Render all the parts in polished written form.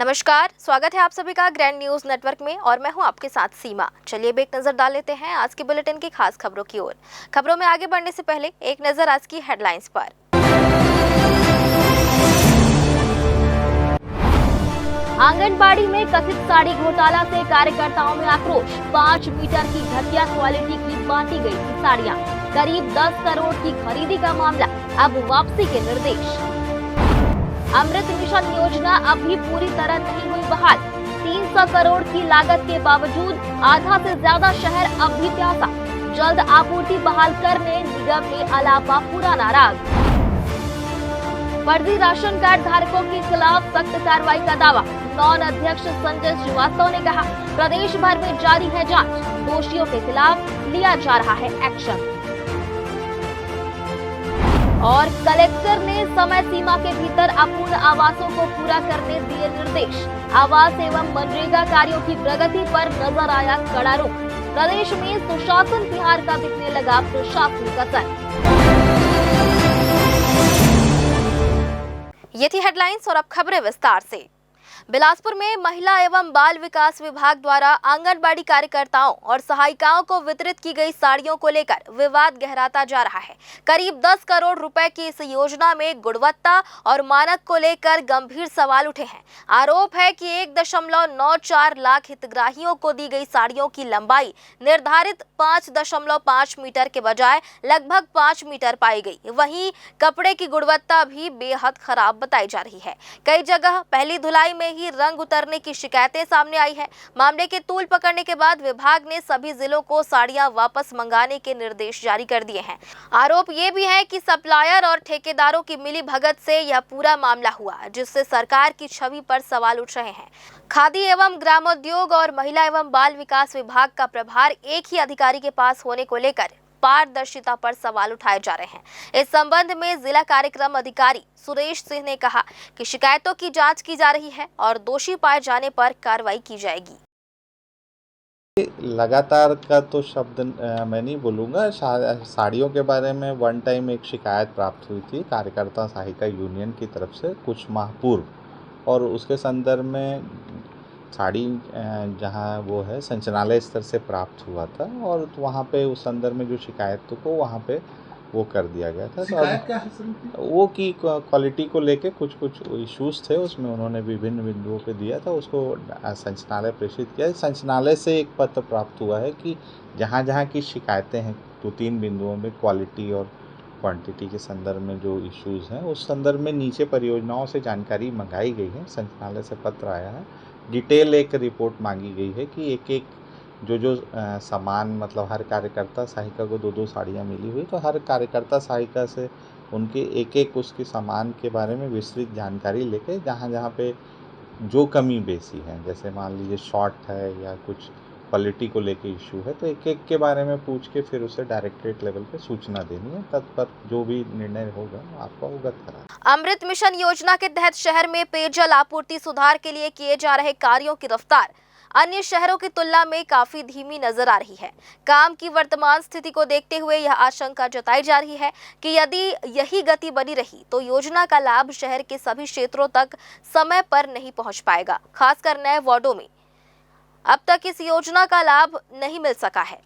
नमस्कार, स्वागत है आप सभी का ग्रैंड न्यूज नेटवर्क में और मैं हूं आपके साथ सीमा। चलिए अब एक नजर डाल लेते हैं आज के बुलेटिन की खास खबरों की ओर। खबरों में आगे बढ़ने से पहले एक नजर आज की हेडलाइंस पर। आंगनबाड़ी में कथित साड़ी घोटाला से कार्यकर्ताओं में आक्रोश। 5 मीटर की घटिया क्वालिटी की बांटी गई थी साड़ियां। करीब 10 करोड़ की खरीदी का मामला, अब वापसी के निर्देश। अमृत मिशन योजना अब भी पूरी तरह नहीं हुई बहाल। 300 करोड़ की लागत के बावजूद आधा से ज्यादा शहर अब भी प्यासा। जल्द आपूर्ति बहाल करने निगम ने अलापा पूरा नाराज। फर्जी राशन कार्ड धारकों के खिलाफ सख्त कार्रवाई का दावा। नॉन अध्यक्ष संजय श्रीवास्तव ने कहा, प्रदेश भर में जारी है जांच, दोषियों के खिलाफ लिया जा रहा है एक्शन। और कलेक्टर ने समय सीमा के भीतर अपूर्ण आवासों को पूरा करने दिए निर्देश। आवास एवं मनरेगा कार्यों की प्रगति पर नजर आया कड़ा रुख। प्रदेश में सुशासन तिहार का दिखने लगा प्रशासनिक असर। ये थी हेडलाइंस और अब खबरें विस्तार से। बिलासपुर में महिला एवं बाल विकास विभाग द्वारा आंगनबाड़ी कार्यकर्ताओं और सहायिकाओं को वितरित की गई साड़ियों को लेकर विवाद गहराता जा रहा है। करीब 10 करोड़ रुपए की इस योजना में गुणवत्ता और मानक को लेकर गंभीर सवाल उठे हैं। आरोप है कि 1.94 लाख हितग्राहियों को दी गई साड़ियों की लंबाई निर्धारित 5.5 मीटर के बजाय लगभग 5 मीटर पाई गई। वहीं कपड़े की गुणवत्ता भी बेहद खराब बताई जा रही है। कई जगह पहली धुलाई में ही रंग उतरने की शिकायतें सामने आई है। मामले के तूल पकड़ने के बाद विभाग ने सभी जिलों को साड़ियां वापस मंगाने के निर्देश जारी कर दिए हैं। आरोप ये भी है कि सप्लायर और ठेकेदारों की मिलीभगत से यह पूरा मामला हुआ, जिससे सरकार की छवि पर सवाल उठ रहे हैं। खादी एवं ग्रामोद्योग और महिला एवं बाल विकास विभाग का प्रभार एक ही अधिकारी के पास होने को लेकर पारदर्शिता पर सवाल उठाए जा रहे हैं। इस संबंध में जिला कार्यक्रम अधिकारी सुरेश सिंह ने कहा कि शिकायतों की जांच की जा रही है और दोषी पाए जाने पर कार्रवाई की जाएगी। लगातार का तो शब्द मैं नहीं बोलूँगा। साड़ियों के बारे में वन टाइम एक शिकायत प्राप्त हुई थी कार्यकर्ता सहायिका यूनियन की तरफ से कुछ माह पूर्व, और उसके संदर्भ में साड़ी जहाँ वो है संचालनालय स्तर से प्राप्त हुआ था और वहाँ पे उस संदर्भ में जो शिकायत को वहाँ पे वो कर दिया गया था। शिकायत क्या है सर? वो की क्वालिटी को लेके कुछ इश्यूज थे, उसमें उन्होंने विभिन्न बिंदुओं पे दिया था, उसको संचालनालय प्रेषित किया। संचालनालय से एक पत्र प्राप्त हुआ है कि जहाँ जहाँ की शिकायतें हैं 2-3 बिंदुओं में क्वालिटी और क्वांटिटी के संदर्भ में जो इश्यूज़ हैं, उस संदर्भ में नीचे परियोजनाओं से जानकारी मंगाई गई है। संचालनालय से पत्र आया है, डिटेल एक रिपोर्ट मांगी गई है कि एक जो सामान, मतलब हर कार्यकर्ता सहायिका को 2-2 साड़ियाँ मिली हुई, तो हर कार्यकर्ता सहायिका से उनके एक उसके सामान के बारे में विस्तृत जानकारी लेके जहाँ जहाँ पे जो कमी बेसी है, जैसे मान लीजिए शॉर्ट है या कुछ क्वालिटी को लेके इशू है, तो एक के बारे में पूछ के फिर उसे डायरेक्टरेट लेवल पे सूचना देनी है। तत्पर जो भी निर्णय होगा आपको अवगत करा। अमृत मिशन योजना के तहत शहर में पेयजल आपूर्ति सुधार के लिए किए जा रहे कार्यों की रफ्तार अन्य शहरों की तुलना में काफी धीमी नजर आ रही है। काम की वर्तमान स्थिति को देखते हुए यह आशंका जताई जा रही है कि यदि यही गति बनी रही तो योजना का लाभ शहर के सभी क्षेत्रों तक समय पर नहीं पहुंच पाएगा। खासकर नए वार्डों में अब तक इस योजना का लाभ नहीं मिल सका है।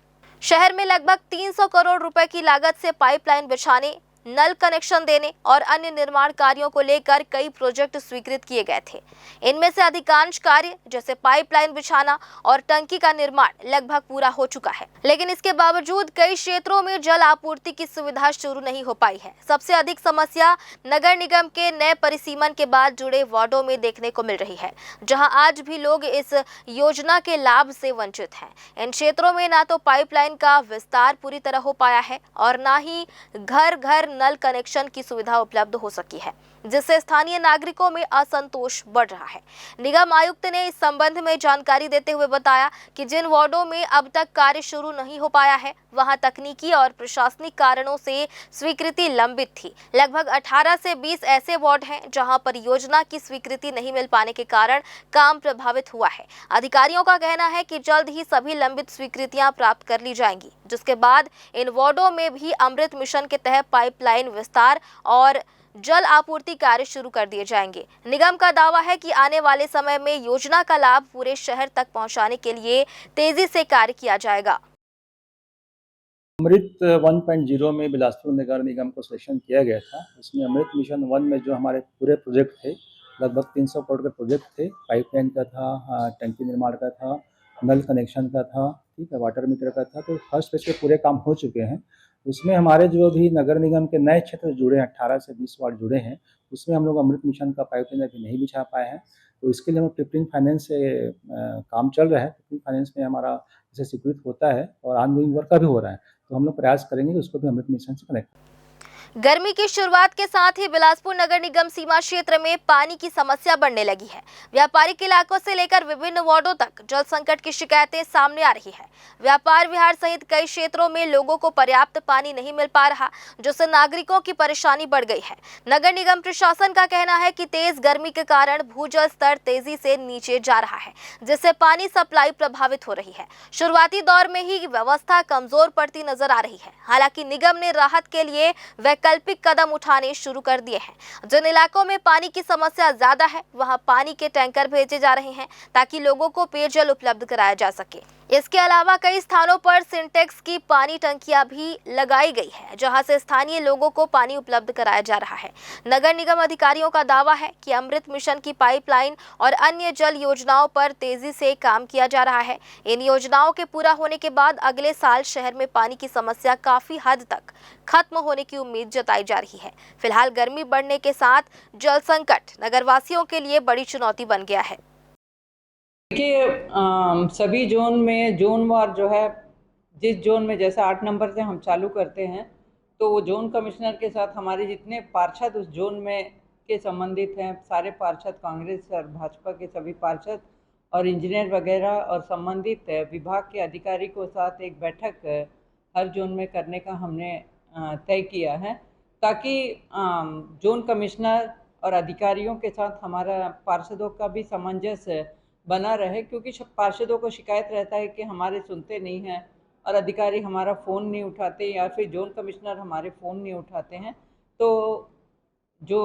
शहर में लगभग 300 करोड़ रुपए की लागत से पाइपलाइन बिछाने, नल कनेक्शन देने और अन्य निर्माण कार्यों को लेकर कई प्रोजेक्ट स्वीकृत किए गए थे। इनमें से अधिकांश कार्य जैसे पाइपलाइन बिछाना और टंकी का निर्माण लगभग पूरा हो चुका है, लेकिन इसके बावजूद कई क्षेत्रों में जल आपूर्ति की सुविधा शुरू नहीं हो पाई है। सबसे अधिक समस्या नगर निगम के नए परिसीमन के बाद जुड़े वार्डों में देखने को मिल रही है, जहां आज भी लोग इस योजना के लाभ से वंचित हैं। इन क्षेत्रों में ना तो पाइपलाइन का विस्तार पूरी तरह हो पाया है और ना ही घर घर नल कनेक्शन की सुविधा उपलब्ध हो सकी है, जिससे स्थानीय नागरिकों में असंतोष बढ़ रहा है। निगम आयुक्त ने इस संबंध में जानकारी देते हुए बताया कि जिन वार्डों में अब तक कार्य शुरू नहीं हो पाया है, वहां तकनीकी और प्रशासनिक कारणों से स्वीकृति लंबित थी। लगभग 18 से 20 ऐसे वार्ड हैं जहां परियोजना की स्वीकृति नहीं मिल पाने के कारण काम प्रभावित हुआ है। अधिकारियों का कहना है कि जल्द ही सभी लंबित स्वीकृतियां प्राप्त कर ली जाएंगी, जिसके बाद इन वार्डों में भी अमृत मिशन के तहत पाइपलाइन विस्तार और जल आपूर्ति कार्य शुरू कर दिए जाएंगे। निगम का दावा है कि आने वाले समय में योजना का लाभ पूरे शहर तक पहुंचाने के लिए तेजी से कार्य किया जाएगा। अमृत 1.0 में बिलासपुर नगर निगम को सिलेक्शन किया गया था। इसमें अमृत मिशन 1 में जो हमारे पूरे प्रोजेक्ट थे, लगभग 300 करोड़ के प्रोजेक्ट थे। पाइपलाइन का था, टंकी निर्माण का था, नल कनेक्शन का था, ठीक है, वाटर मीटर का था। तो फर्स्ट फेज के पूरे काम हो चुके हैं। उसमें हमारे जो भी नगर निगम के नए क्षेत्र जुड़े हैं, 18 से 20 वार्ड जुड़े हैं, उसमें हम लोग अमृत मिशन का पाइपलाइन अभी नहीं बिछा पाए हैं। तो इसके लिए हम टिपलिंग फाइनेंस से काम चल रहा है। टिपलिंग फाइनेंस में हमारा जैसे स्वीकृत होता है और ऑनगोइंग वर्क का भी हो रहा है, तो हम लोग प्रयास करेंगे कि उसको भी अमृत मिशन से कनेक्ट। गर्मी की शुरुआत के साथ ही बिलासपुर नगर निगम सीमा क्षेत्र में पानी की समस्या बढ़ने लगी है। व्यापारिक इलाकों से लेकर विभिन्न वार्डों तक जल संकट की शिकायतें सामने आ रही है। व्यापार विहार सहित कई क्षेत्रों में लोगों को पर्याप्त पानी नहीं मिल पा रहा, जिससे नागरिकों की परेशानी बढ़ गई है। नगर निगम प्रशासन का कहना है कि तेज गर्मी के कारण भूजल स्तर तेजी से नीचे जा रहा है, जिससे पानी सप्लाई प्रभावित हो रही है। शुरुआती दौर में ही व्यवस्था कमजोर पड़ती नजर आ रही है। हालांकि निगम ने राहत के लिए वैकल्पिक कदम उठाने शुरू कर दिए हैं। जिन इलाकों में पानी की समस्या ज्यादा है, वहां पानी के टैंकर भेजे जा रहे हैं ताकि लोगों को पेयजल उपलब्ध कराया जा सके। इसके अलावा कई स्थानों पर सिंटेक्स की पानी टंकियां भी लगाई गई है, जहां से स्थानीय लोगों को पानी उपलब्ध कराया जा रहा है। नगर निगम अधिकारियों का दावा है कि अमृत मिशन की पाइपलाइन और अन्य जल योजनाओं पर तेजी से काम किया जा रहा है। इन योजनाओं के पूरा होने के बाद अगले साल शहर में पानी की समस्या काफी हद तक खत्म होने की उम्मीद जताई जा रही है। फिलहाल गर्मी बढ़ने के साथ जल संकट नगरवासियों के लिए बड़ी चुनौती बन गया है। देखिए, सभी जोन में जोनवार जो है, जिस जोन में जैसा 8 नंबर से हम चालू करते हैं, तो वो जोन कमिश्नर के साथ हमारे जितने पार्षद उस जोन में के संबंधित हैं, सारे पार्षद, कांग्रेस और भाजपा के सभी पार्षद और इंजीनियर वगैरह और संबंधित विभाग के अधिकारी को साथ एक बैठक हर जोन में करने का हमने तय किया है, ताकि जोन कमिश्नर और अधिकारियों के साथ हमारा पार्षदों का भी सामंजस्य बना रहे। क्योंकि पार्षदों को शिकायत रहता है कि हमारे सुनते नहीं हैं और अधिकारी हमारा फ़ोन नहीं उठाते या फिर जोन कमिश्नर हमारे फ़ोन नहीं उठाते हैं। तो जो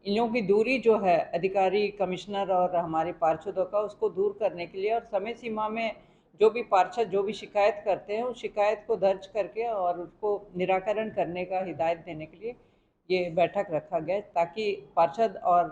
इन लोगों की दूरी जो है अधिकारी, कमिश्नर और हमारे पार्षदों का, उसको दूर करने के लिए और समय सीमा में जो भी पार्षद जो भी शिकायत करते हैं उस शिकायत को दर्ज करके और उसको निराकरण करने का हिदायत देने के लिए ये बैठक रखा गया, ताकि पार्षद और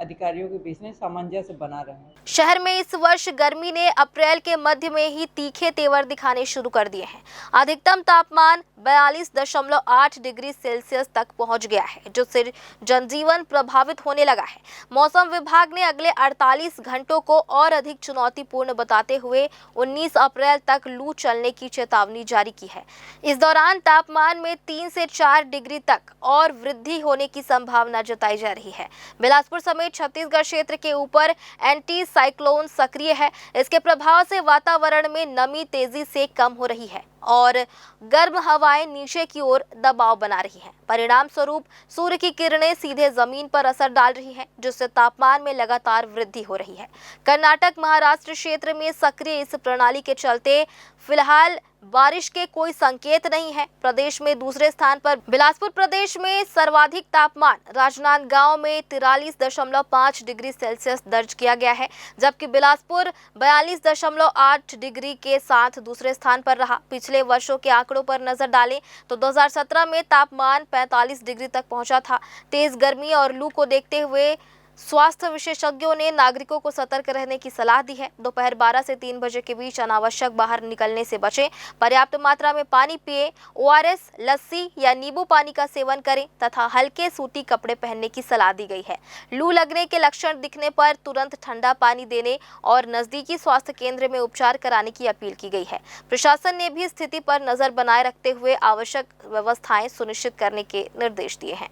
अधिकारियों के बीच में सामंजस्य बना रहे। शहर में इस वर्ष गर्मी ने अप्रैल के मध्य में ही तीखे तेवर दिखाने शुरू कर दिए हैं। अधिकतम तापमान 42.8 डिग्री सेल्सियस तक पहुंच गया है, जिससे जनजीवन प्रभावित होने लगा है। मौसम विभाग ने अगले 48 घंटों को और अधिक चुनौतीपूर्ण बताते हुए 19 अप्रैल तक लू चलने की चेतावनी जारी की है। इस दौरान तापमान में 3 से 4 डिग्री तक और वृद्धि होने की संभावना जताई जा रही है। बिलासपुर समेत छत्तीसगढ़ क्षेत्र के ऊपर एंटी साइक्लोन सक्रिय है। इसके प्रभाव से वातावरण में नमी तेजी से कम हो रही है और गर्म हवाएं नीचे की ओर दबाव बना रही हैं। परिणाम स्वरूप सूर्य की किरणें सीधे जमीन पर असर डाल रही हैं, जिससे तापमान में लगातार वृद्धि हो रही है। कर्नाटक, महाराष्ट्र क्षेत्र में सक्रिय इस प्रणाली के चलते फिलहाल बारिश के कोई संकेत नहीं है। प्रदेश में दूसरे स्थान पर बिलासपुर प्रदेश में सर्वाधिक तापमान राजनांदगांव में 43.5 डिग्री सेल्सियस दर्ज किया गया है, जबकि बिलासपुर 42.8 डिग्री के साथ दूसरे स्थान पर रहा। पिछले वर्षों के आंकड़ों पर नजर डालें तो 2017 में तापमान 45 डिग्री तक पहुंचा था। तेज गर्मी और लू को देखते हुए स्वास्थ्य विशेषज्ञों ने नागरिकों को सतर्क रहने की सलाह दी है। दोपहर 12 से 3 बजे के बीच अनावश्यक बाहर निकलने से बचें। पर्याप्त मात्रा में पानी पिएं, ORS, लस्सी या नींबू पानी का सेवन करें तथा हल्के सूती कपड़े पहनने की सलाह दी गई है। लू लगने के लक्षण दिखने पर तुरंत ठंडा पानी देने और नजदीकी स्वास्थ्य केंद्र में उपचार कराने की अपील की गई है। प्रशासन ने भी स्थिति पर नजर बनाए रखते हुए आवश्यक व्यवस्थाएं सुनिश्चित करने के निर्देश दिए हैं।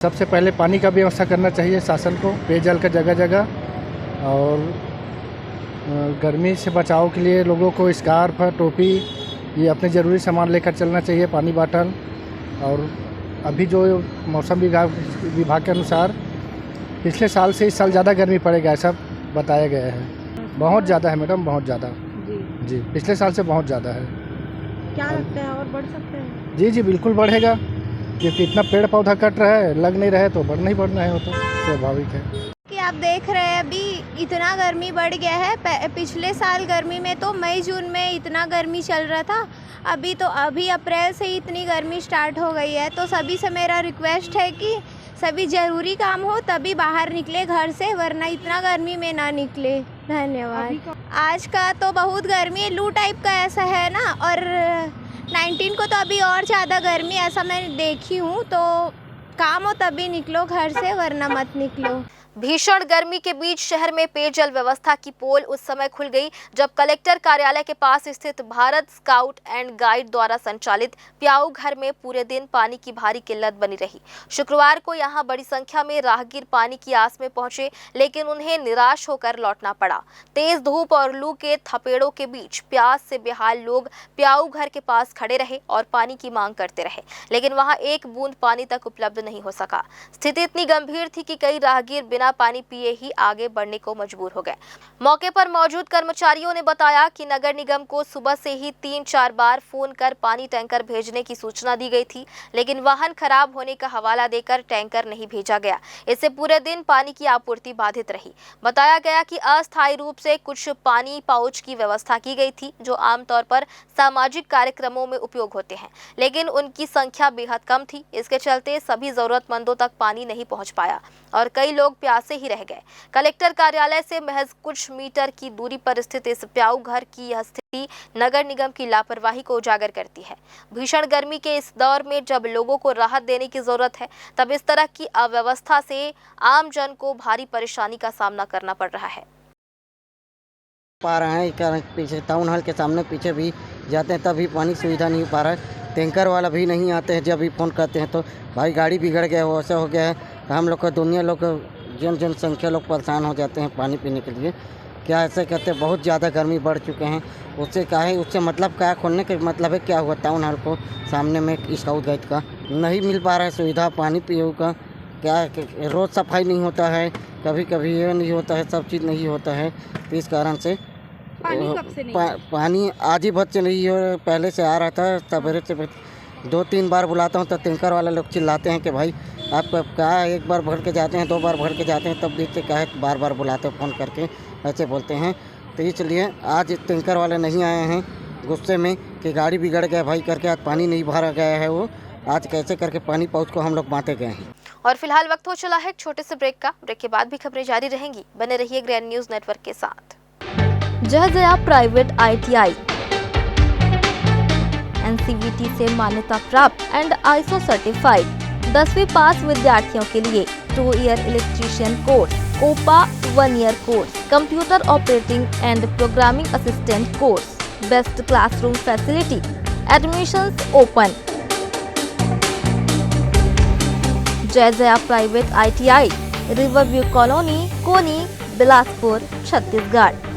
सबसे पहले पानी का व्यवस्था करना चाहिए शासन को, पेयजल का जगह जगह, और गर्मी से बचाव के लिए लोगों को स्कार्फ, टोपी, ये अपने ज़रूरी सामान लेकर चलना चाहिए, पानी बाटल। और अभी जो मौसम विभाग के अनुसार पिछले साल से इस साल ज़्यादा गर्मी पड़ेगा, ऐसा बताया गया है। बहुत ज़्यादा है मैडम, बहुत ज़्यादा जी, पिछले साल से बहुत ज़्यादा है। क्या लगता है और बढ़ सकते हैं? जी, जी, बिल्कुल बढ़ेगा, क्योंकि इतना पेड़ पौधा कट रहा है, लग नहीं रहा है तो बढ़ना ही बढ़ना है, वो तो स्वाभाविक है। कि आप देख रहे हैं अभी इतना गर्मी बढ़ गया है। पिछले साल गर्मी में तो मई जून में इतना गर्मी चल रहा था, अभी अप्रैल से ही इतनी गर्मी स्टार्ट हो गई है। तो सभी से मेरा रिक्वेस्ट है कि सभी ज़रूरी काम हो तभी बाहर निकले घर से, वरना इतना गर्मी में ना निकले। धन्यवाद। आज का तो बहुत गर्मी है, लू टाइप का ऐसा है ना, और 19 को तो अभी और ज़्यादा गर्मी ऐसा मैं देखी हूँ। तो काम हो तभी निकलो घर से, वरना मत निकलो। भीषण गर्मी के बीच शहर में पेयजल व्यवस्था की पोल उस समय खुल गई जब कलेक्टर कार्यालय के पास स्थित भारत स्काउट एंड गाइड द्वारा संचालित प्याऊ घर में पूरे दिन पानी की भारी किल्लत बनी रही। शुक्रवार को यहां बड़ी संख्या में राहगीर पानी की आस में पहुंचे, लेकिन उन्हें निराश होकर लौटना पड़ा। तेज धूप और लू के थपेड़ों के बीच प्यास से बेहाल लोग प्याऊ घर के पास खड़े रहे और पानी की मांग करते रहे, लेकिन वहां एक बूंद पानी तक उपलब्ध नहीं हो सका। स्थिति इतनी गंभीर थी कि कई राहगीर बिना पानी पिए ही आगे बढ़ने को मजबूर हो गए। मौके पर मौजूद कर्मचारियों ने बताया कि नगर निगम को सुबह से ही 3-4 बार फोन कर पानी टैंकर भेजने की सूचना दी गई थी, लेकिन वाहन खराब होने का हवाला देकर टैंकर नहीं भेजा गया। इससे पूरे दिन पानी की आपूर्ति बाधित रही। बताया गया कि अस्थायी रूप से कुछ पानी पाउच की व्यवस्था की गई थी, जो आमतौर पर सामाजिक कार्यक्रमों में उपयोग होते हैं, लेकिन उनकी संख्या बेहद कम थी। इसके चलते सभी जरूरतमंदों तक पानी नहीं पहुंच पाया और कई लोग प्यासे ही रह गए। कलेक्टर कार्यालय से महज कुछ मीटर की दूरी पर स्थित इस प्याऊ घर की यह स्थिति नगर निगम की लापरवाही को उजागर करती है। भीषण गर्मी के इस दौर में जब लोगों को राहत देने की जरूरत है, तब इस तरह की अव्यवस्था से आम जन को भारी परेशानी का सामना करना पड़ रहा है। पा रहे हैं कारण पीछे टाउन हॉल के सामने पीछे भी जाते हैं, तभी पानी सुविधा नहीं पा रहा है। टैंकर वाला भी नहीं आते हैं, जब भी फ़ोन करते हैं तो भाई गाड़ी बिगड़ गया हो, ऐसा हो गया है। हम लोग का दुनिया लोग जनसंख्या लोग परेशान हो जाते हैं पानी पीने के लिए। क्या ऐसे कहते हैं, बहुत ज़्यादा गर्मी बढ़ चुके हैं। उससे क्या है, उससे मतलब क्या खोलने का मतलब है क्या हुआ, टाउन हॉल को सामने में स्काउट गाइड का नहीं मिल पा रहा है सुविधा पानी पीने का। क्या रोज़ सफाई नहीं होता है, कभी कभी ये नहीं होता है, सब चीज़ नहीं होता है। तो इस कारण से पानी कब से नहीं पानी आज ही बच्चे नहीं हो, पहले से आ रहा था। सवेरे से 2-3 बार बुलाता हूँ तो टैंकर वाले लोग चिल्लाते हैं कि भाई आपका क्या, एक बार भर के जाते हैं, 2 बार भर के जाते हैं, तब देखते क्या है बार बार बुलाते हैं फ़ोन करके, ऐसे बोलते हैं। तो इसलिए आज टैंकर वाले नहीं आए हैं गुस्से में कि गाड़ी बिगड़ गया भाई करके, आज पानी नहीं भरा गया है। वो आज कैसे करके पानी पाउच को हम लोग बांटे गए हैं। और फिलहाल वक्त हो चला है एक छोटे से ब्रेक का। ब्रेक के बाद भी खबरें जारी रहेंगी। बने रहिए ग्रैंड न्यूज नेटवर्क के साथ। जया प्राइवेट ITI NCVT से मान्यता प्राप्त एंड ISO सर्टिफाइड 10वीं पास विद्यार्थियों के लिए 2 year electrician course, COPA 1 year course, computer operating and programming assistant course, best classroom facility, admissions open. Jaya private ITI, Riverview Colony, Koni, Bilaspur, Chhattisgarh.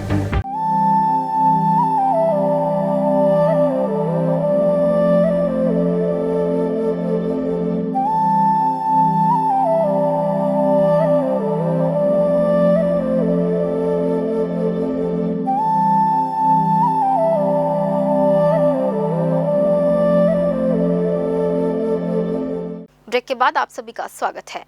Break के बाद आप सभी का स्वागत है।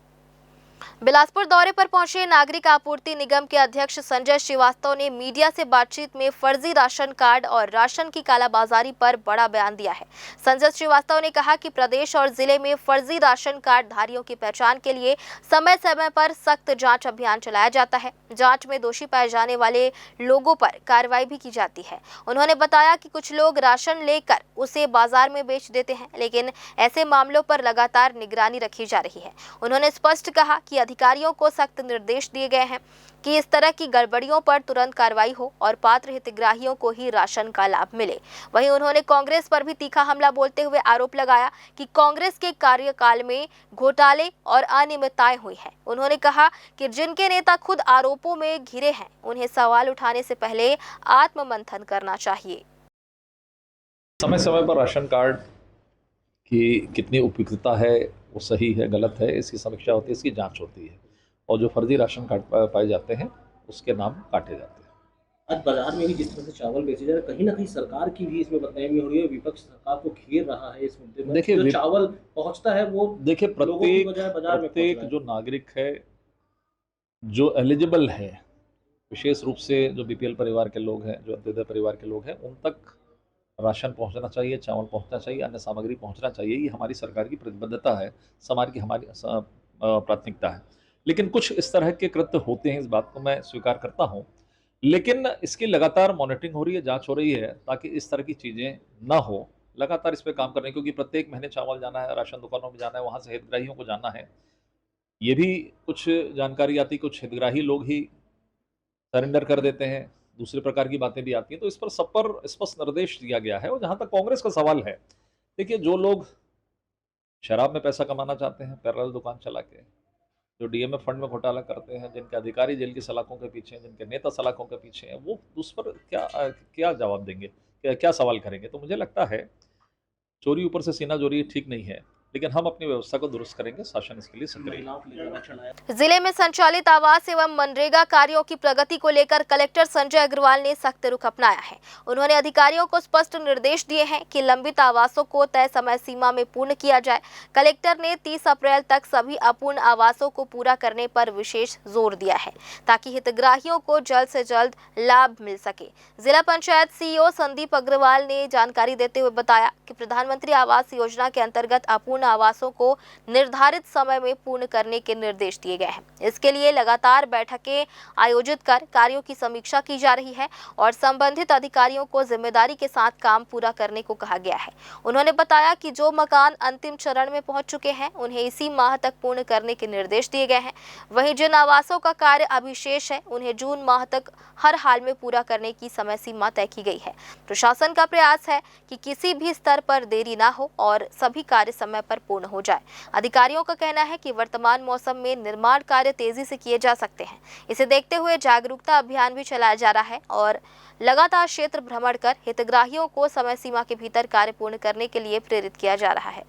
बिलासपुर दौरे पर पहुंचे नागरिक आपूर्ति निगम के अध्यक्ष संजय श्रीवास्तव ने मीडिया से बातचीत में फर्जी राशन कार्ड और राशन की कालाबाजारी पर बड़ा बयान दिया है। संजय श्रीवास्तव ने कहा कि प्रदेश और जिले में फर्जी राशन कार्ड धारियों की पहचान के लिए समय समय पर सख्त जांच अभियान चलाया जाता है। जांच में दोषी पाए जाने वाले लोगों पर कार्रवाई भी की जाती है। उन्होंने बताया कि कुछ लोग राशन लेकर उसे बाजार में बेच देते हैं, लेकिन ऐसे मामलों पर लगातार निगरानी रखी जा रही है। उन्होंने स्पष्ट कहा कि अधिकारियों को सख्त निर्देश दिए गए हैं कि इस तरह की गड़बड़ियों पर तुरंत कार्रवाई हो और पात्र हितग्राहियों को ही राशन का लाभ मिले। वहीं उन्होंने कांग्रेस पर भी तीखा हमला बोलते हुए आरोप लगाया कि कांग्रेस के कार्यकाल में घोटाले और अनियमितताएं हुई हैं। उन्होंने कहा कि जिनके नेता खुद आरोपों में घिरे हैं, उन्हें सवाल उठाने से पहले आत्ममंथन करना चाहिए। समय समय पर राशन कार्ड की कितनी उपयुक्तता है, वो सही है गलत है, इसकी समीक्षा होती है, इसकी जांच होती है, और जो फर्जी राशन कार्ड पाए जाते हैं उसके नाम काटे जाते हैं। आज बाजार में भी जिस तरह से चावल बेचे जा रहे हैं, कहीं ना कहीं सरकार की भी इसमें बदनामी हो रही है, विपक्ष सरकार को घेर रहा है इस मुद्दे में। देखिए, जो चावल पहुंचता है वो देखिए लोगों की बजाय बाजार में पहुंच प्रत्येक रहा है। जो नागरिक है, जो एलिजिबल है, विशेष रूप से जो बीपीएल परिवार के लोग हैं, जो अंत्योदय परिवार के लोग हैं, उन तक राशन पहुंचना चाहिए, चावल पहुंचना चाहिए, अन्य सामग्री पहुंचना चाहिए। ये हमारी सरकार की प्रतिबद्धता है, समाज की हमारी प्राथमिकता है। लेकिन कुछ इस तरह के कृत्य होते हैं, इस बात को मैं स्वीकार करता हूँ, लेकिन इसकी लगातार मॉनिटरिंग हो रही है, जांच हो रही है, ताकि इस तरह की चीज़ें ना हो। लगातार इस पे काम कर रहे हैं, क्योंकि प्रत्येक महीने चावल जाना है, राशन दुकानों में जाना है, वहाँ से हितग्राहियों को जाना है। ये भी कुछ जानकारी आती, कुछ हितग्राही लोग ही सरेंडर कर देते हैं, दूसरे प्रकार की बातें भी आती हैं। तो इस पर सब पर स्पष्ट निर्देश दिया गया है। और जहाँ तक कांग्रेस का सवाल है, देखिए, जो लोग शराब में पैसा कमाना चाहते हैं, पैरेलल दुकान चला के, जो डीएमएफ फंड में घोटाला करते हैं, जिनके अधिकारी जेल की सलाखों के पीछे हैं, जिनके नेता सलाखों के पीछे हैं, वो उस पर क्या जवाब देंगे, क्या सवाल करेंगे? तो मुझे लगता है चोरी ऊपर से सीना चोरी ठीक नहीं है, लेकिन हम अपनी व्यवस्था को दुरुस्त करेंगे, शासन इसके लिए सक्रिय है। जिले में संचालित आवास एवं मनरेगा कार्यों की प्रगति को लेकर कलेक्टर संजय अग्रवाल ने सख्त रुख अपनाया है। उन्होंने अधिकारियों को स्पष्ट निर्देश दिए हैं कि लंबित आवासों को तय समय सीमा में पूर्ण किया जाए। कलेक्टर ने 30 अप्रैल तक सभी अपूर्ण आवासों को पूरा करने पर विशेष जोर दिया है, ताकि हितग्राहियों को जल्द से जल्द लाभ मिल सके। जिला पंचायत सीईओ संदीप अग्रवाल ने जानकारी देते हुए बताया कि प्रधानमंत्री आवास योजना के अंतर्गत अपूर्ण आवासों को निर्धारित समय में पूर्ण करने के निर्देश दिए गए हैं। इसके लिए लगातार बैठकें आयोजित कर कार्यों की समीक्षा की जा रही है और संबंधित अधिकारियों को जिम्मेदारी के साथ काम पूरा करने को कहा गया है। उन्होंने बताया कि जो मकान अंतिम चरण में पहुंच चुके हैं, उन्हें इसी माह तक पूर्ण करने के निर्देश दिए गए हैं। वहीं जिन आवासों का कार्य अभी शेष है, उन्हें जून माह तक हर हाल में पूरा करने की समय सीमा तय की गई है। प्रशासन का प्रयास है कि किसी भी स्तर पर देरी ना हो और सभी कार्य समय पर पूर्ण हो जाए। अधिकारियों का कहना है कि वर्तमान मौसम में निर्माण कार्य तेजी से किए जा सकते हैं। इसे देखते हुए जागरूकता अभियान भी चलाया जा रहा है और लगातार क्षेत्र भ्रमण कर हितग्राहियों को समय सीमा के भीतर कार्य पूर्ण करने के लिए प्रेरित किया जा रहा है।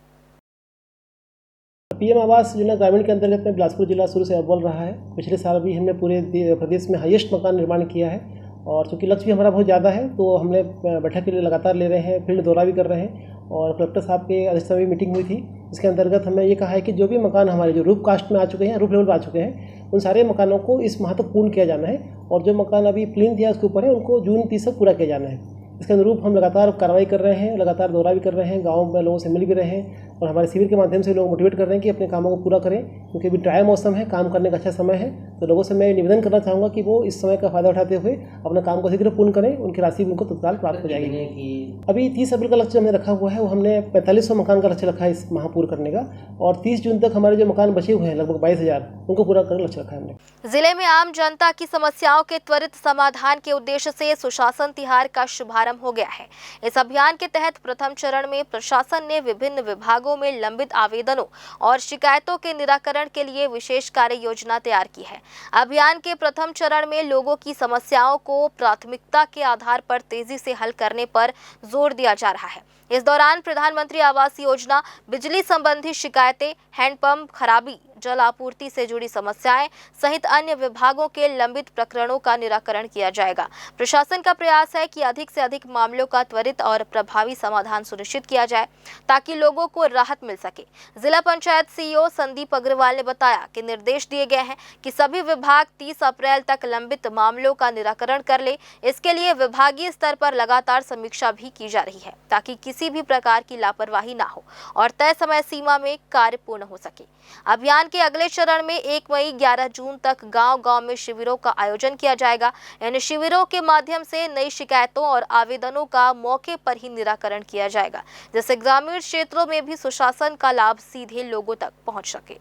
पीएम आवास योजना ग्रामीण के अंतर्गत में बिलासपुर जिला शुरू से अव्वल रहा है। पिछले साल भी हमने पूरे प्रदेश में हाईएस्ट मकान निर्माण किया है और चूँकि लक्ष्य भी हमारा बहुत ज़्यादा है, तो हमने बैठक के लिए लगातार ले रहे हैं, फील्ड दौरा भी कर रहे हैं और कलेक्टर साहब के अध्यक्षता में मीटिंग हुई थी। इसके अंतर्गत हमने ये कहा है कि जो भी मकान हमारे जो रूफ कास्ट में आ चुके हैं, रूफ लेवल पर आ चुके हैं, उन सारे मकानों को इस माह तक पूर्ण किया जाना है और जो मकान अभी प्लिंथ या उसके ऊपर है, उनको जून 30 तक पूरा किया जाना है। इसके अनुरूप हम लगातार कार्रवाई कर रहे हैं, लगातार दौरा भी कर रहे हैं, गाँव में लोगों से मिल भी रहे हैं और हमारे शिविर के माध्यम से लोग मोटिवेट कर रहे हैं कि अपने कामों को पूरा करें, क्योंकि अभी ड्राई मौसम है, काम करने का अच्छा समय है। तो लोगों से मैं निवेदन करना चाहूँगा कि वो इस समय का फ़ायदा उठाते हुए अपना काम को शीघ्र पूर्ण करें, उनकी राशि उनको तत्काल प्राप्त हो जाएगी। अभी 30 अप्रैल का लक्ष्य हमने रखा हुआ है, वो हमने 4500 मकान का लक्ष्य रखा है इस माह पूर्ण करने का और 30 जून तक हमारे जो मकान बचे हुए हैं लगभग 22,000, उनको पूरा करने का लक्ष्य रखा है हमने। जिले में आम जनता की समस्याओं के त्वरित समाधान के उद्देश्य से सुशासन तिहार का शुभारंभ हो गया है। इस अभियान के तहत प्रथम चरण में प्रशासन ने विभिन्न विभागों में लंबित आवेदनों और शिकायतों के निराकरण के लिए विशेष कार्य योजना तैयार की है। अभियान के प्रथम चरण में लोगों की समस्याओं को प्राथमिकता के आधार पर तेजी से हल करने पर जोर दिया जा रहा है। इस दौरान प्रधानमंत्री आवास योजना, बिजली संबंधी शिकायतें, हैंडपंप खराबी, जल आपूर्ति से जुड़ी समस्याएं सहित अन्य विभागों के लंबित प्रकरणों का निराकरण किया जाएगा। प्रशासन का प्रयास है कि अधिक से अधिक मामलों का त्वरित और प्रभावी समाधान सुनिश्चित किया जाए ताकि लोगों को राहत मिल सके। जिला पंचायत सीईओ संदीप अग्रवाल ने बताया कि निर्देश दिए गए हैं कि सभी विभाग 30 अप्रैल तक लंबित मामलों का निराकरण कर ले। इसके लिए विभागीय स्तर पर लगातार समीक्षा भी की जा रही है ताकि किसी भी प्रकार की लापरवाही ना हो और तय समय सीमा में कार्य पूर्ण हो सके। अभियान के अगले चरण में 1 मई 11 जून तक गांव-गांव में शिविरों का आयोजन किया जाएगा। इन शिविरों के माध्यम से नई शिकायतों और आवेदनों का मौके पर ही निराकरण किया जाएगा, जिससे ग्रामीण क्षेत्रों में भी सुशासन का लाभ सीधे लोगों तक पहुंच सके।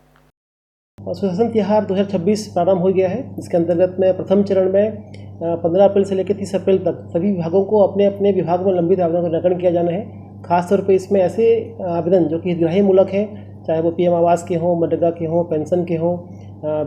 सुशासन तिहार 2026 प्रारंभ हो गया है। इसके अंतर्गत में प्रथम चरण में 15 अप्रैल से लेकर 30 अप्रैल तक सभी विभागों को अपने अपने विभाग में लंबित आवेदनों का निराकरण किया जाना है। खासतौर पर इसमें ऐसे आवेदन जो कि हितग्राही मूलक हैं, चाहे वो पीएम आवास के हों, मनरेगा के हों, पेंशन के हों,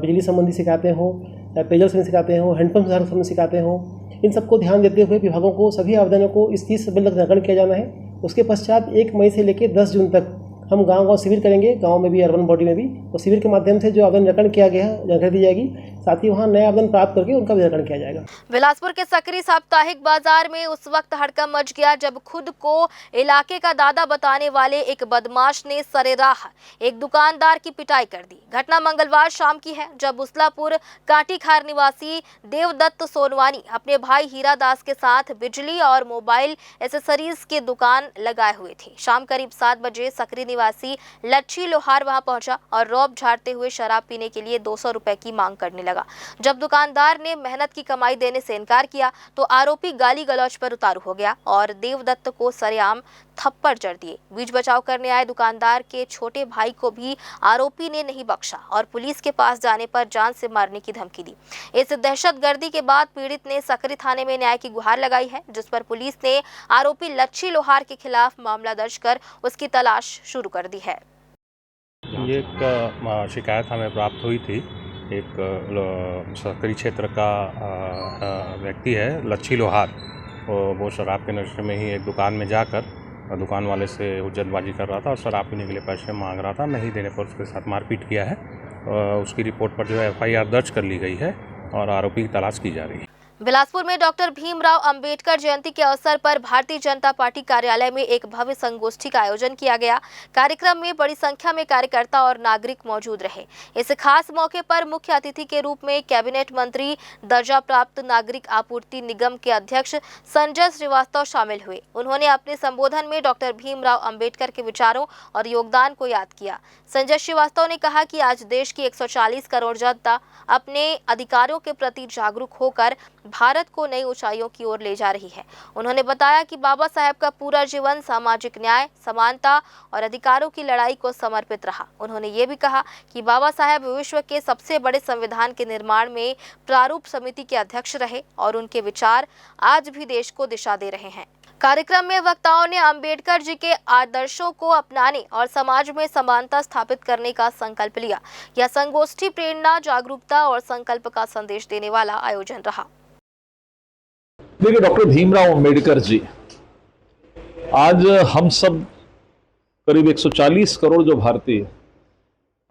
बिजली संबंधी शिकायतें हों, पेयजल संबंधी शिकायतें हों, हैंडपंप सुधार संबंधी शिकायतें हों, इन सबको ध्यान देते हुए विभागों को सभी आवेदनों को इस 30 अप्रैल तक निराकरण किया जाना है। उसके पश्चात 1 मई से लेकर 10 जून तक हम गांव-गांव शिविर करेंगे, गांव में भी, अर्बन बॉडी में भी। तो शिविर के माध्यम से जो आवेदन निराकरण किया गया है जानकारी दी जाएगी। साथ ही वहाँ नए आवेदन प्राप्त करके उनका वितरण किया जाएगा। बिलासपुर के सकरी साप्ताहिक बाजार में उस वक्त हड़कंप मच गया जब खुद को इलाके का दादा बताने वाले एक बदमाश ने सरेराह एक दुकानदार की पिटाई कर दी। घटना मंगलवार शाम की है जब उस्लापुर काटीखार निवासी देवदत्त सोनवानी अपने भाई हीरा दास के साथ बिजली और मोबाइल एसेसरीज की दुकान लगाए हुए थे। शाम करीब 7 बजे सकरी निवासी लच्छी लोहार वहां पहुंचा और रौब झाड़ते हुए शराब पीने के लिए 200 रुपए की मांग करने लगा। जब दुकानदार ने मेहनत की कमाई देने से इनकार किया तो आरोपी गाली गलौज पर उतारू हो गया और देवदत्त को सरेआम थप्पड़ जड़ दिए। बीच बचाव करने आए दुकानदार के छोटे भाई को भी आरोपी ने नहीं बख्शा और पुलिस के पास जाने पर जान से मारने की धमकी दी। इस दहशतगर्दी के बाद पीड़ित ने सकरी थाने में न्याय की गुहार लगाई है, जिस पर पुलिस ने आरोपी लच्छी लोहार के खिलाफ मामला दर्ज कर उसकी तलाश शुरू कर दी है। ये एक शिकायत हमें प्राप्त हुई थी। एक सकरी क्षेत्र का व्यक्ति है लच्छी लोहार, वो शराब के नशे में ही एक दुकान में जाकर दुकान वाले से हुज्जतबाजी कर रहा था और शराब पीने के लिए पैसे मांग रहा था। नहीं देने पर उसके साथ मारपीट किया है। उसकी रिपोर्ट पर जो है FIR दर्ज कर ली गई है और आरोपी की तलाश की जा रही है। बिलासपुर में डॉक्टर भीमराव अंबेडकर जयंती के अवसर पर भारतीय जनता पार्टी कार्यालय में एक भव्य संगोष्ठी का आयोजन किया गया। कार्यक्रम में बड़ी संख्या में कार्यकर्ता और नागरिक मौजूद रहे। इस खास मौके पर मुख्य अतिथि के रूप में कैबिनेट मंत्री, दर्जा प्राप्त नागरिक आपूर्ति निगम के अध्यक्ष संजय श्रीवास्तव शामिल हुए। उन्होंने अपने संबोधन में डॉक्टर भीमराव अंबेडकर के विचारों और योगदान को याद किया। संजय श्रीवास्तव ने कहा कि आज देश की 140 करोड़ जनता अपने अधिकारों के प्रति जागरूक होकर भारत को नई ऊंचाइयों की ओर ले जा रही है। उन्होंने बताया कि बाबा साहेब का पूरा जीवन सामाजिक न्याय, समानता और अधिकारों की लड़ाई को समर्पित रहा। उन्होंने ये भी कहा कि बाबा साहेब विश्व के सबसे बड़े संविधान के निर्माण में प्रारूप समिति के अध्यक्ष रहे और उनके विचार आज भी देश को दिशा दे रहे हैं। कार्यक्रम में वक्ताओं ने अंबेडकर जी के आदर्शों को अपनाने और समाज में समानता स्थापित करने का संकल्प लिया। यह संगोष्ठी प्रेरणा, जागरूकता और संकल्प का संदेश देने वाला आयोजन रहा। देखिए, डॉक्टर भीमराव अंबेडकर जी, आज हम सब करीब 140 करोड़ जो भारतीय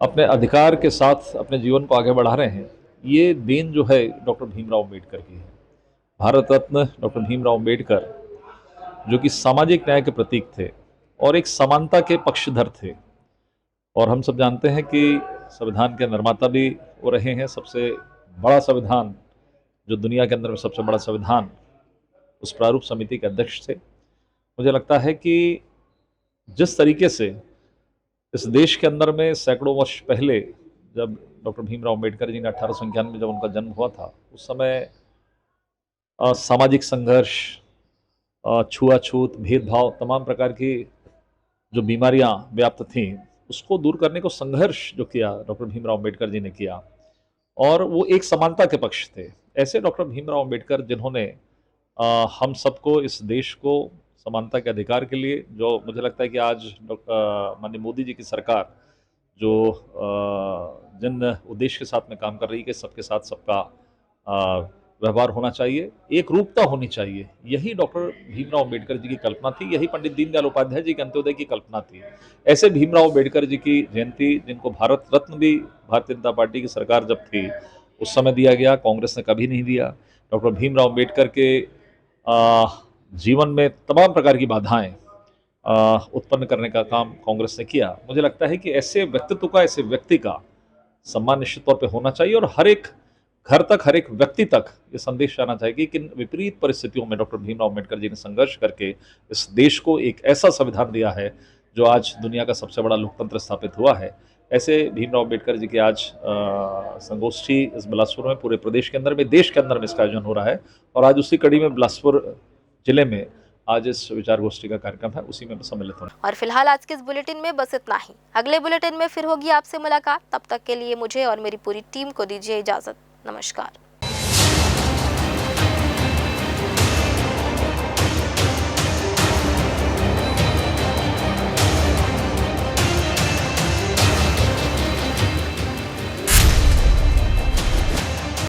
अपने अधिकार के साथ अपने जीवन को आगे बढ़ा रहे हैं, ये देन जो है डॉक्टर भीमराव अंबेडकर की है। भारत रत्न डॉक्टर भीमराव अंबेडकर जो कि सामाजिक न्याय के प्रतीक थे और एक समानता के पक्षधर थे, और हम सब जानते हैं कि संविधान के निर्माता भी वो रहे हैं। सबसे बड़ा संविधान, जो दुनिया के अंदर में सबसे बड़ा संविधान, उस प्रारूप समिति के अध्यक्ष थे। मुझे लगता है कि जिस तरीके से इस देश के अंदर में सैकड़ों वर्ष पहले जब डॉक्टर भीमराव अंबेडकर जी ने 1891 में जब उनका जन्म हुआ था, उस समय सामाजिक संघर्ष, छुआछूत, भेदभाव, तमाम प्रकार की जो बीमारियां व्याप्त थीं, उसको दूर करने को संघर्ष जो किया डॉक्टर भीमराव अंबेडकर जी ने किया, और वो एक समानता के पक्ष थे। ऐसे डॉक्टर भीमराव अंबेडकर जिन्होंने हम सबको, इस देश को समानता के अधिकार के लिए, जो मुझे लगता है कि आज माननीय मोदी जी की सरकार जो जिन उद्देश्य के साथ में काम कर रही है कि सबके साथ सबका व्यवहार होना चाहिए, एक रूपता होनी चाहिए, यही डॉक्टर भीमराव अंबेडकर जी की कल्पना थी, यही पंडित दीनदयाल उपाध्याय जी के अंत्योदय की कल्पना थी। ऐसे भीमराव अंबेडकर जी की जयंती, जिनको भारत रत्न भी भारतीय जनता पार्टी की सरकार जब थी उस समय दिया गया, कांग्रेस ने कभी नहीं दिया। डॉक्टर भीमराव अंबेडकर के जीवन में तमाम प्रकार की बाधाएं उत्पन्न करने का काम कांग्रेस ने किया। मुझे लगता है कि ऐसे व्यक्तित्व का, ऐसे व्यक्ति का सम्मान निश्चित तौर पे होना चाहिए और हर एक घर तक, हर एक व्यक्ति तक ये संदेश जाना चाहिए कि किन विपरीत परिस्थितियों में डॉक्टर भीमराव अंबेडकर जी ने संघर्ष करके इस देश को एक ऐसा संविधान दिया है जो आज दुनिया का सबसे बड़ा लोकतंत्र स्थापित हुआ है। ऐसे भीमराव अंबेडकर जी की आज संगोष्ठी इस बिलासपुर में, पूरे प्रदेश के अंदर में, देश के अंदर में इसका आयोजन हो रहा है, और आज उसी कड़ी में बिलासपुर जिले में आज इस विचार गोष्ठी का कार्यक्रम है, उसी में सम्मिलित होना। और फिलहाल आज के इस बुलेटिन में बस इतना ही। अगले बुलेटिन में फिर होगी आपसे मुलाकात। तब तक के लिए मुझे और मेरी पूरी टीम को दीजिए इजाजत। नमस्कार।